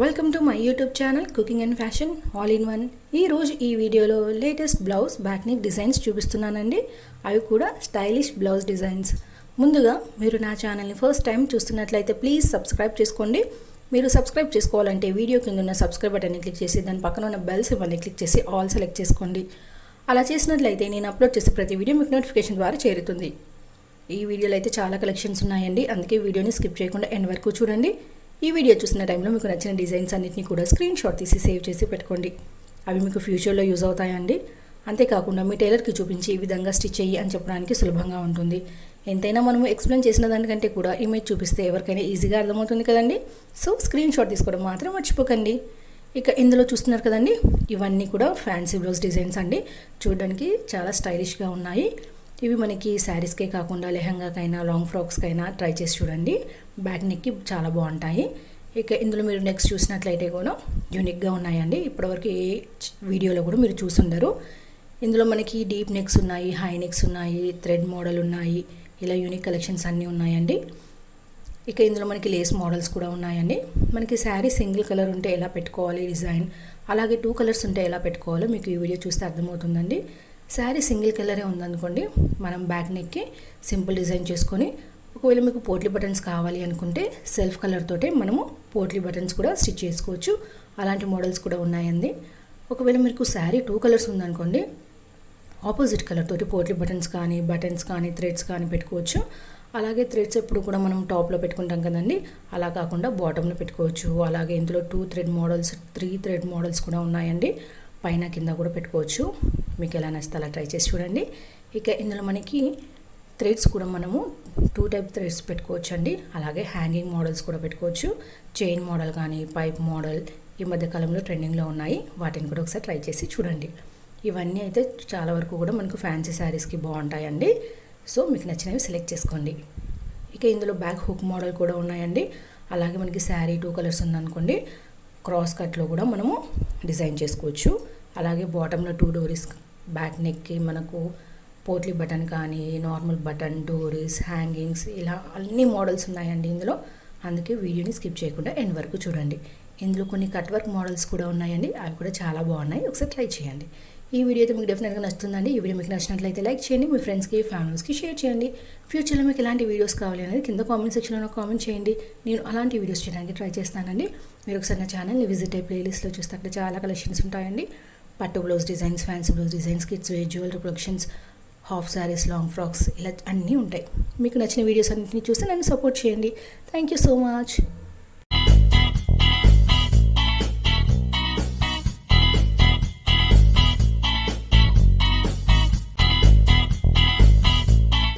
Welcome to my YouTube channel cooking and fashion all in one. ఈరోజు ఈ వీడియోలో latest blouse back neck designs చూపిస్తున్నానండి. అవి కూడా స్టైలిష్ బ్లౌజ్ డిజైన్స్. ముందుగా మీరు నా ఛానల్ని ఫస్ట్ టైం చూస్తున్నట్లయితే ప్లీజ్ సబ్స్క్రైబ్ చేసుకోండి. మీరు సబ్స్క్రైబ్ చేసుకోవాలంటే వీడియో కింద ఉన్న సబ్స్క్రైబ్ బటన్ని క్లిక్ చేసి దాని పక్కన ఉన్న బెల్ సింబల్ని క్లిక్ చేసి ఆల్ సెలెక్ట్ చేసుకోండి. అలా చేసినట్లయితే నేను అప్లోడ్ చేసే ప్రతి వీడియో మీకు నోటిఫికేషన్ ద్వారా చేరుతుంది. ఈ వీడియోలో అయితే చాలా కలెక్షన్స్ ఉన్నాయండి, అందుకే వీడియోని స్కిప్ చేయకుండా ఎండ్ వరకు చూడండి. ఈ వీడియో చూసిన టైంలో మీకు నచ్చిన డిజైన్స్ అన్నింటినీ కూడా స్క్రీన్ షాట్ తీసి సేవ్ చేసి పెట్టుకోండి. అవి మీకు ఫ్యూచర్లో యూజ్ అవుతాయండి. అంతేకాకుండా మీ టైలర్కి చూపించి ఈ విధంగా స్టిచ్ చెయ్యి అని చెప్పడానికి సులభంగా ఉంటుంది. ఎంతైనా మనము ఎక్స్ప్లెయిన్ చేసిన దానికంటే కూడా ఇమేజ్ చూపిస్తే ఎవరికైనా ఈజీగా అర్థమవుతుంది కదండి. సో స్క్రీన్ షాట్ తీసుకోవడం మాత్రం మర్చిపోకండి. ఇక ఇందులో చూస్తున్నారు కదండి, ఇవన్నీ కూడా ఫ్యాన్సీ బ్లౌజ్ డిజైన్స్ అండి. చూడడానికి చాలా స్టైలిష్గా ఉన్నాయి. ఇవి మనకి శారీస్కే కాకుండా లెహంగాకైనా లాంగ్ ఫ్రాక్స్కైనా ట్రై చేసి చూడండి. బ్యాక్ నెక్కి చాలా బాగుంటాయి. ఇక ఇందులో మీరు నెక్స్ట్ చూసినట్లయితే కూడా యూనిక్గా ఉన్నాయండి. ఇప్పటివరకు ఏ వీడియోలో కూడా మీరు చూసుండరు. ఇందులో మనకి డీప్ నెక్స్ ఉన్నాయి, హై నెక్స్ ఉన్నాయి, థ్రెడ్ మోడల్ ఉన్నాయి. ఇలా యూనిక్ కలెక్షన్స్ అన్నీ ఉన్నాయండి. ఇక ఇందులో మనకి లేస్ మోడల్స్ కూడా ఉన్నాయండి. మనకి శారీ సింగిల్ కలర్ ఉంటే ఎలా పెట్టుకోవాలి డిజైన్, అలాగే 2 కలర్స్ ఉంటే ఎలా పెట్టుకోవాలో మీకు ఈ వీడియో చూస్తే అర్థమవుతుందండి. శారీ సింగిల్ కలరే ఉందనుకోండి, మనం బ్యాక్ నెక్కి సింపుల్ డిజైన్ చేసుకొని, ఒకవేళ మీకు పోట్లీ బటన్స్ కావాలి అనుకుంటే సెల్ఫ్ కలర్ తోటే మనము పోట్లీ బటన్స్ కూడా స్టిచ్ చేసుకోవచ్చు. అలాంటి మోడల్స్ కూడా ఉన్నాయండి. ఒకవేళ మీకు శారీ 2 కలర్స్ ఉందనుకోండి, ఆపోజిట్ కలర్ తోటి పోట్లీ బటన్స్ కానీ థ్రెడ్స్ కానీ పెట్టుకోవచ్చు. అలాగే థ్రెడ్స్ ఎప్పుడు కూడా మనం టాప్లో పెట్టుకుంటాం కదండి, అలా కాకుండా బాటంలో పెట్టుకోవచ్చు. అలాగే ఇందులో 2 థ్రెడ్ మోడల్స్, 3 థ్రెడ్ మోడల్స్ కూడా ఉన్నాయండి. పైన కింద కూడా పెట్టుకోవచ్చు. మీకు ఎలా నచ్చితే అలా ట్రై చేసి చూడండి. ఇక ఇందులో మనకి థ్రెడ్స్ కూడా మనము 2 టైప్ థ్రెడ్స్ పెట్టుకోవచ్చు అండి. అలాగే హ్యాంగింగ్ మోడల్స్ కూడా పెట్టుకోవచ్చు. చైన్ మోడల్ కానీ పైప్ మోడల్ ఈ మధ్యకాలంలో ట్రెండింగ్లో ఉన్నాయి. వాటిని కూడా ఒకసారి ట్రై చేసి చూడండి. ఇవన్నీ అయితే చాలా వరకు కూడా మనకు ఫ్యాన్సీ శారీస్కి బాగుంటాయండి. సో మీకు నచ్చినవి సెలెక్ట్ చేసుకోండి. ఇక ఇందులో బ్యాక్ హుక్ మోడల్ కూడా ఉన్నాయండి. అలాగే మనకి శారీ 2 కలర్స్ ఉందనుకోండి, క్రాస్ కట్లో కూడా మనము డిజైన్ చేసుకోవచ్చు. అలాగే బాటంలో 2 డోరీస్, బ్యాక్ నెక్కి మనకు పోట్లీ బటన్ కానీ నార్మల్ బటన్, డోరీస్, హ్యాంగింగ్స్ ఇలా అన్ని మోడల్స్ ఉన్నాయండి ఇందులో. అందుకే వీడియోని స్కిప్ చేయకుండా ఎండ్ వరకు చూడండి. ఇందులో కొన్ని కట్ వర్క్ మోడల్స్ కూడా ఉన్నాయండి. అవి కూడా చాలా బాగున్నాయి, ఒకసారి ట్రై చేయండి. ఈ వీడియో అయితే మీకు డెఫినెట్గా నచ్చుతుందండి. ఈ వీడియో మీకు నచ్చినట్లయితే లైక్ చేయండి, మీ ఫ్రెండ్స్కి ఫ్యామిలీస్కి షేర్ చేయండి. ఫ్యూచర్లో మీకు ఎలాంటి వీడియోస్ కావాలి అనేది కింద కామెంట్ సెక్షన్లో కామెంట్ చేయండి. నేను అలాంటి వీడియోస్ చేయడానికి ట్రై చేస్తానండి. మీరు ఒకసారి నా ఛానల్ని విజిట్ అయ్యి ప్లేలిస్ట్లో చూస్తే అక్కడ చాలా కలెక్షన్స్ ఉంటాయండి. పట్టు blouse designs, fancy blouse designs, kids wear, jewellery productions, half saris, long frocks ఇలా అన్నీ ఉంటాయి. మీకు నచ్చిన వీడియోస్ అన్నింటినీ చూస్తే నన్ను సపోర్ట్ చేయండి. Thank you so much.